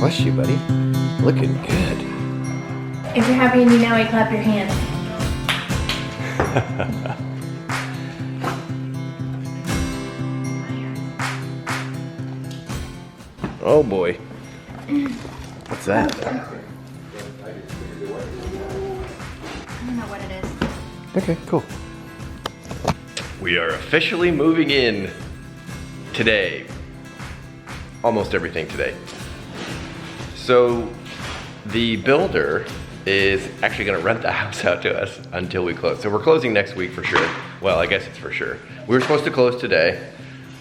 Bless you, buddy. Looking good. If you're happy and you know it, clap your hands. Oh boy. What's that? I don't know what it is. Okay, cool. We are officially moving in today. Almost everything today. So the builder is actually gonna rent the house out to us until we close. So we're closing next week for sure. Well, I guess it's for sure. We were supposed to close today.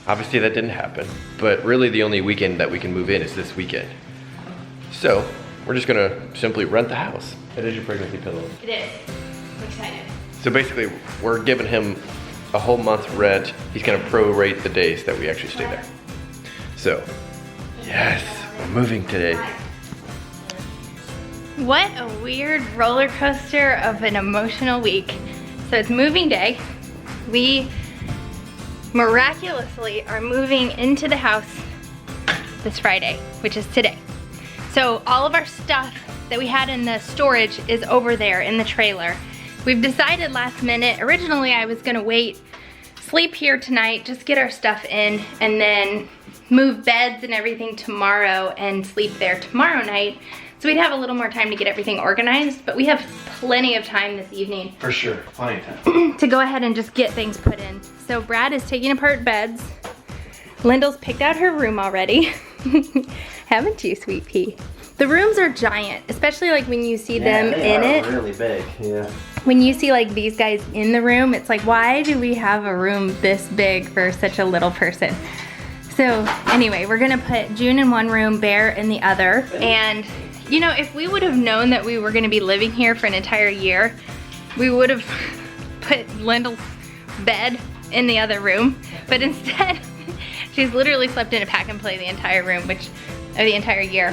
Obviously that didn't happen, but really the only weekend that we can move in is this weekend. So we're just gonna simply rent the house. It is your pregnancy pillow. It is. I'm excited. So basically we're giving him a whole month rent. He's gonna prorate the days that we actually stay there. So, yes, we're moving today. What a weird roller coaster of an emotional week. So it's moving day. We miraculously are moving into the house this Friday, which is today. So all of our stuff that we had in the storage is over there in the trailer. We've decided last minute, originally I was gonna wait, sleep here tonight, just get our stuff in, and then move beds and everything tomorrow and sleep there tomorrow night. So we'd have a little more time to get everything organized, but we have plenty of time this evening. For sure, plenty of time. To go ahead and just get things put in. So Brad is taking apart beds. Lyndall's picked out her room already. Haven't you, sweet pea? The rooms are giant, especially like when you see them in it. Really big, yeah. When you see like these guys in the room, it's like, why do we have a room this big for such a little person? So anyway, we're gonna put June in one room, Bear in the other. And you know, if we would have known that we were gonna be living here for an entire year, we would have put Lyndall's bed in the other room. But instead, she's literally slept in a pack and play the entire room, the entire year.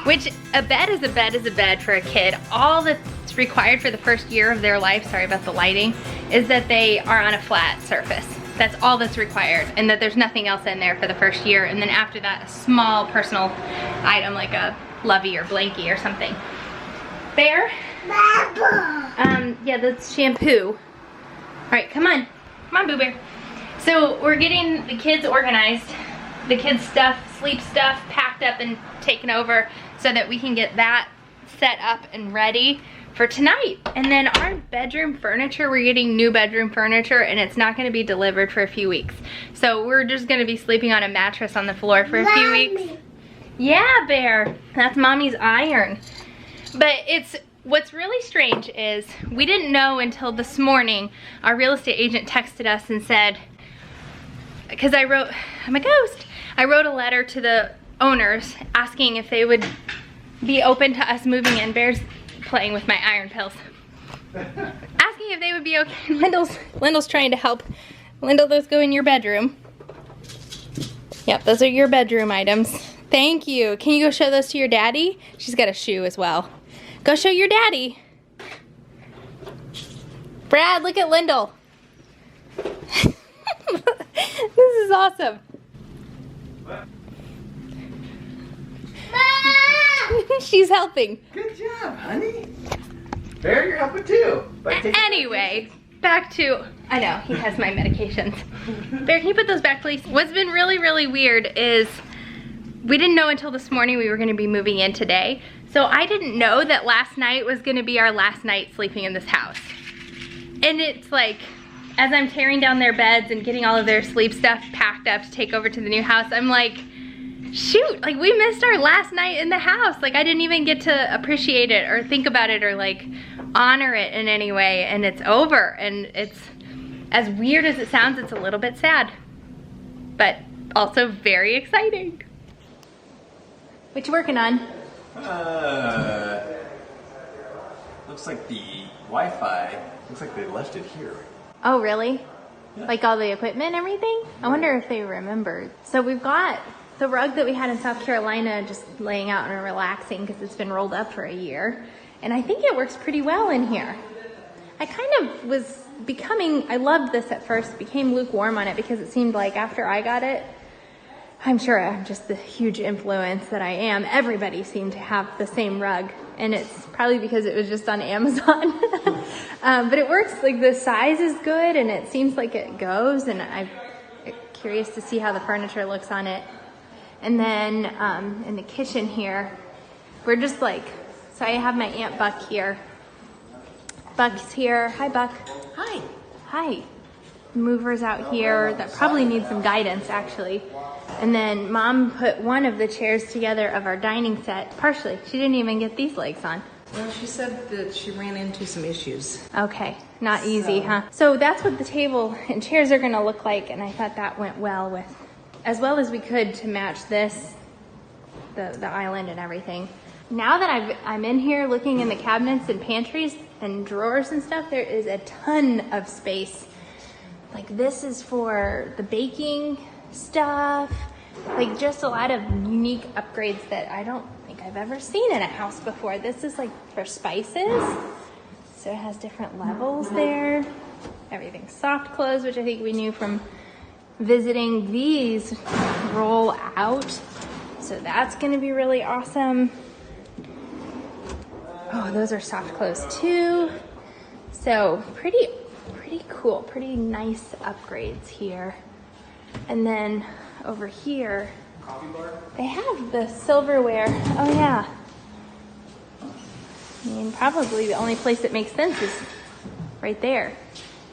Which a bed is a bed is a bed for a kid. All that's required for the first year of their life, sorry about the lighting, is that they are on a flat surface. That's all that's required, and that there's nothing else in there for the first year. And then after that, a small personal item like a lovey or blankie or something. Bear? Yeah, that's shampoo. All right, come on. Come on, Boo Bear. So we're getting the kids organized, the kids' stuff, sleep stuff, packed up and taken over so that we can get that set up and ready for tonight. And then our bedroom furniture, we're getting new bedroom furniture, and it's not gonna be delivered for a few weeks. So we're just gonna be sleeping on a mattress on the floor for a few weeks. Yeah, Bear, that's Mommy's iron. But what's really strange is we didn't know until this morning. Our real estate agent texted us and said, because I'm a ghost. I wrote a letter to the owners asking if they would be open to us moving in. Bear's playing with my iron pills. Asking if they would be okay. Lyndall's trying to help. Lyndall, those go in your bedroom. Yep, those are your bedroom items. Thank you. Can you go show those to your daddy? She's got a shoe as well. Go show your daddy. Brad, look at Lyndall. This is awesome. She's helping. Good job, honey. Bear, you're helping too. Anyway, back to, I know, he has my medications. Bear, can you put those back, please? What's been really, really weird is we didn't know until this morning we were gonna be moving in today. So I didn't know that last night was gonna be our last night sleeping in this house. And it's like, as I'm tearing down their beds and getting all of their sleep stuff packed up to take over to the new house, I'm like, shoot, like we missed our last night in the house. Like I didn't even get to appreciate it or think about it or like honor it in any way, and it's over. And it's, as weird as it sounds, it's a little bit sad, but also very exciting. What you working on? Looks like the Wi-Fi, looks like they left it here. Oh, really? Yeah. Like all the equipment and everything? I wonder if they remembered. So we've got the rug that we had in South Carolina just laying out and relaxing because it's been rolled up for a year. And I think it works pretty well in here. I kind of was becoming, I loved this at first, became lukewarm on it because it seemed like after I got it, I'm sure I'm just the huge influence that I am. Everybody seemed to have the same rug, and it's probably because it was just on Amazon. But it works, like the size is good and it seems like it goes, and I'm curious to see how the furniture looks on it. And then in the kitchen here, we're just like, so I have my Aunt Buck here. Buck's here. Hi, Buck. Hi. Hi. Movers out here that probably need some guidance, actually. And then Mom put one of the chairs together of our dining set, partially. She didn't even get these legs on. Well, she said that she ran into some issues. Okay, not easy, huh? So that's what the table and chairs are gonna look like, and I thought that went well with, as well as we could to match this, the island and everything. Now that I'm in here looking in the cabinets and pantries and drawers and stuff, there is a ton of space. Like this is for the baking stuff, like just a lot of unique upgrades that I don't think I've ever seen in a house before. This is like for spices, so it has different levels there. Everything's soft close, which I think we knew from visiting. These roll out, so that's gonna be really awesome. Oh, those are soft close too. So pretty cool, pretty nice upgrades here. And then over here, Coffee bar? they have the silverware. Oh yeah. I mean, probably the only place that makes sense is right there.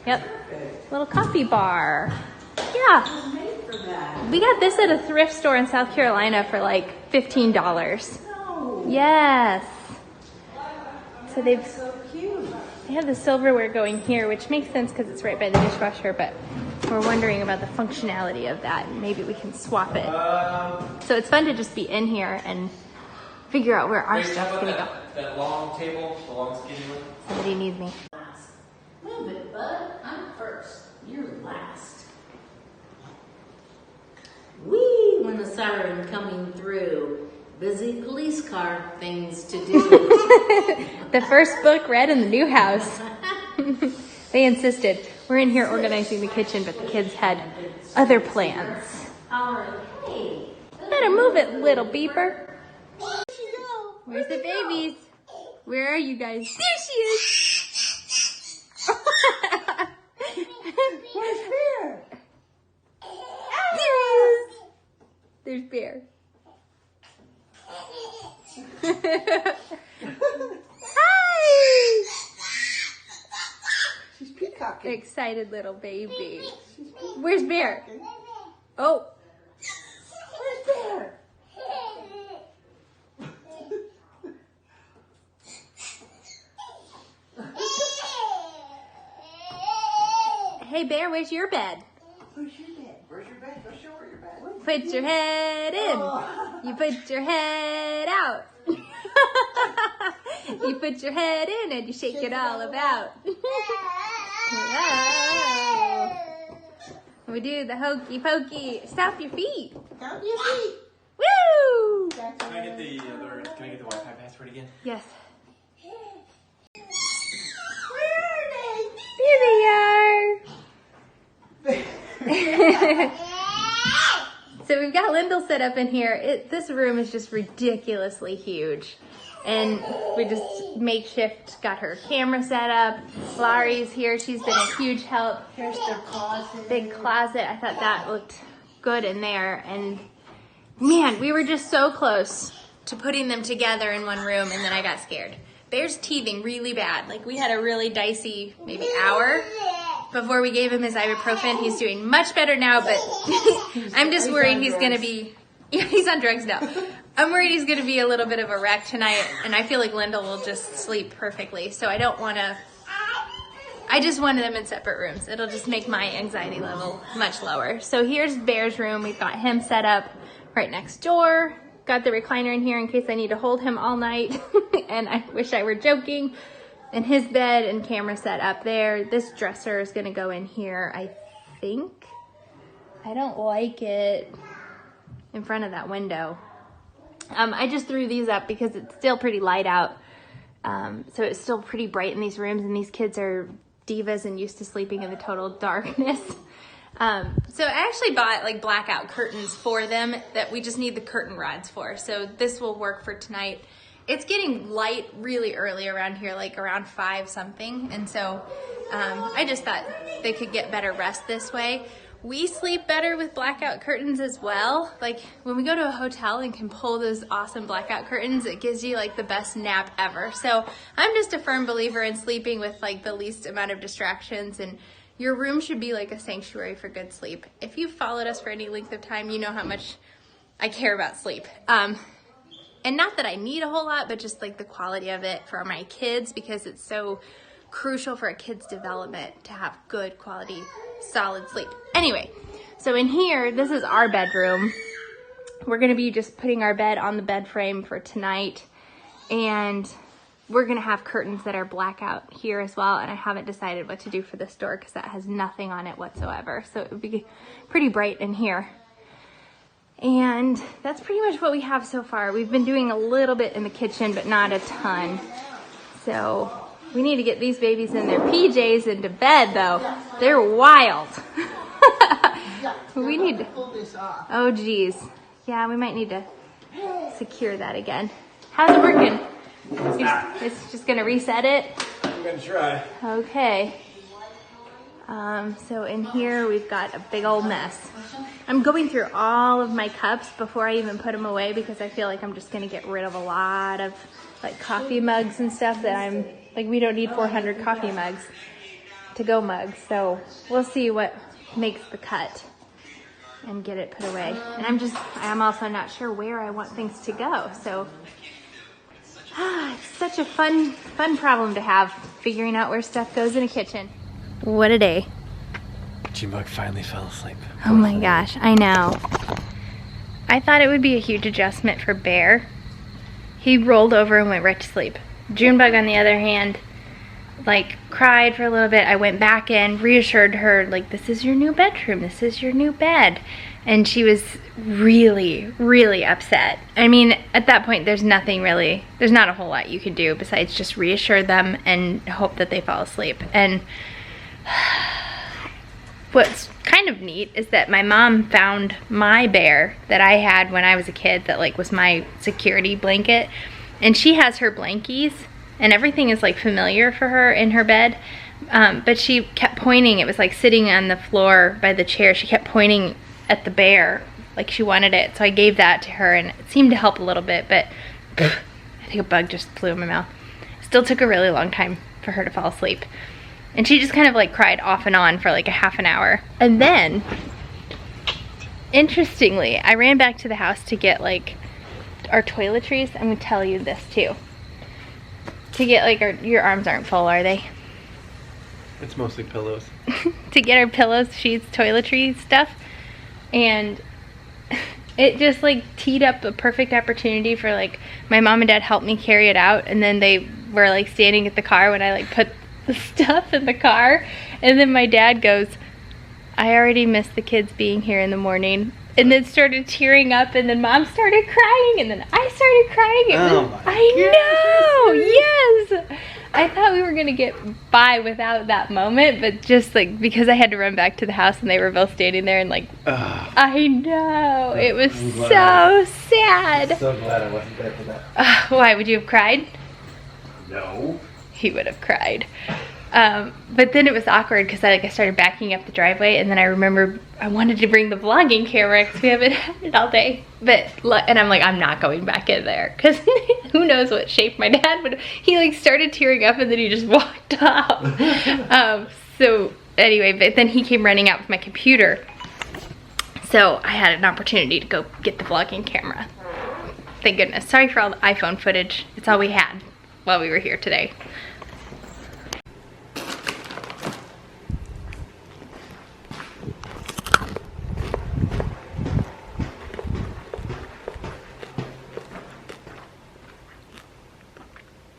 Yep. Little coffee bar. Yeah. We got this at a thrift store in South Carolina for like $15. Yes. So they've So cute. they have the silverware going here, which makes sense because it's right by the dishwasher, but we're wondering about the functionality of that, and maybe we can swap it. So it's fun to just be in here and figure out where our stuff's gonna go. That long table, the long skinny one? Somebody needs me. Move it, bud. I'm first. You're last. Whee! When the siren coming through. Busy police car things to do. The first book read in the new house. They insisted. We're in here organizing the kitchen, but the kids had other plans. Hey. Better move it, little beeper. Where's the babies? Where are you guys? There she is. Where's Bear? There he is. There's Bear. Hi! She's peacocking. Excited little baby. Where's Bear? Oh. Where's Bear? Hey Bear, where's your bed? Where's your bed? Where's your bed? Go show her your bed. Put your head in. You put your head out. You put your head in and you shake it all about. Wow. We do the hokey pokey. Stop your feet. Count your feet. Woo! Can I get the Wi-Fi password again? Yes. Here they are. So we've got Lyndall set up in here. This room is just ridiculously huge. And we just makeshift got her camera set up. Laurie's here. She's been a huge help. Here's their closet. Big closet. I thought that looked good in there. And man, we were just so close to putting them together in one room, and then I got scared. Bear's teething really bad. Like, we had a really dicey maybe hour before we gave him his ibuprofen. He's doing much better now, but I'm just worried he's gonna be, yeah, he's on drugs now. I'm worried he's gonna be a little bit of a wreck tonight, and I feel like Lyndall will just sleep perfectly. So I just wanted them in separate rooms. It'll just make my anxiety level much lower. So here's Bear's room. We've got him set up right next door. Got the recliner in here in case I need to hold him all night. And I wish I were joking. And his bed and camera set up there. This dresser is gonna go in here, I think. I don't like it in front of that window. I just threw these up because it's still pretty light out. So it's still pretty bright in these rooms, and these kids are divas and used to sleeping in the total darkness. So I actually bought like blackout curtains for them that we just need the curtain rods for. So this will work for tonight. It's getting light really early around here, like around 5 something. And so I just thought they could get better rest this way. We sleep better with blackout curtains as well. Like when we go to a hotel and can pull those awesome blackout curtains, it gives you like the best nap ever. So I'm just a firm believer in sleeping with like the least amount of distractions, and your room should be like a sanctuary for good sleep. If you've followed us for any length of time, you know how much I care about sleep. And not that I need a whole lot, but just like the quality of it for my kids, because it's so crucial for a kid's development to have good quality, solid sleep. Anyway, so in here, this is our bedroom. We're gonna be just putting our bed on the bed frame for tonight, and we're gonna have curtains that are blackout here as well, and I haven't decided what to do for this door because that has nothing on it whatsoever, so it would be pretty bright in here. And that's pretty much what we have so far. We've been doing a little bit in the kitchen, but not a ton. So we need to get these babies in their PJs into bed though. They're wild. We need to pull this off. Oh geez. Yeah, we might need to secure that again. How's it working? It's just gonna reset it? I'm gonna try. Okay. So in here we've got a big old mess. I'm going through all of my cups before I even put them away because I feel like I'm just gonna get rid of a lot of like coffee mugs and stuff that I'm like, we don't need 400 coffee mugs, to-go mugs. So we'll see what makes the cut and get it put away. And I'm also not sure where I want things to go. So it's such a fun problem to have, figuring out where stuff goes in a kitchen. What a day. G-Bug finally fell asleep. Oh my gosh, I know. I thought it would be a huge adjustment for Bear. He rolled over and went right to sleep. Junebug, on the other hand, like cried for a little bit. I went back in, reassured her, like, this is your new bedroom, this is your new bed. And she was really, really upset. I mean, at that point, there's not a whole lot you can do besides just reassure them and hope that they fall asleep. And what's kind of neat is that my mom found my bear that I had when I was a kid that like was my security blanket, and she has her blankies and everything is like familiar for her in her bed, but she kept pointing. It was like sitting on the floor by the chair. She kept pointing at the bear like she wanted it, so I gave that to her and it seemed to help a little bit, but I think a bug just flew in my mouth. Still took a really long time for her to fall asleep. And she just kind of like cried off and on for like a half an hour. And then, interestingly, I ran back to the house to get like our toiletries. I'm gonna tell you this too. To get like your arms aren't full, are they? It's mostly pillows. To get our pillows, sheets, toiletries stuff. And it just like teed up a perfect opportunity for like my mom and dad helped me carry it out. And then they were like standing at the car when I like put the stuff in the car, and then my dad goes, I already missed the kids being here in the morning, and then started tearing up, and then mom started crying, and then I started crying. Yes, I thought we were gonna get by without that moment, but just like because I had to run back to the house and they were both standing there and like I know, it was so sad. I'm so glad I wasn't there for that. Why, would you have cried? No. He would have cried. But then it was awkward because I started backing up the driveway, and then I remember I wanted to bring the vlogging camera because we haven't had it all day. And I'm like, I'm not going back in there because who knows what shape my dad would. He like started tearing up and then he just walked off. So anyway, but then he came running out with my computer. So I had an opportunity to go get the vlogging camera. Thank goodness. Sorry for all the iPhone footage. It's all we had while we were here today.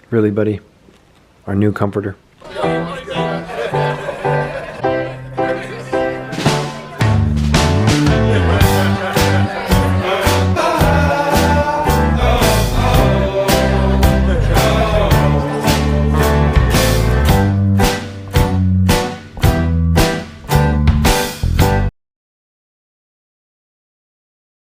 Really, buddy? Our new comforter?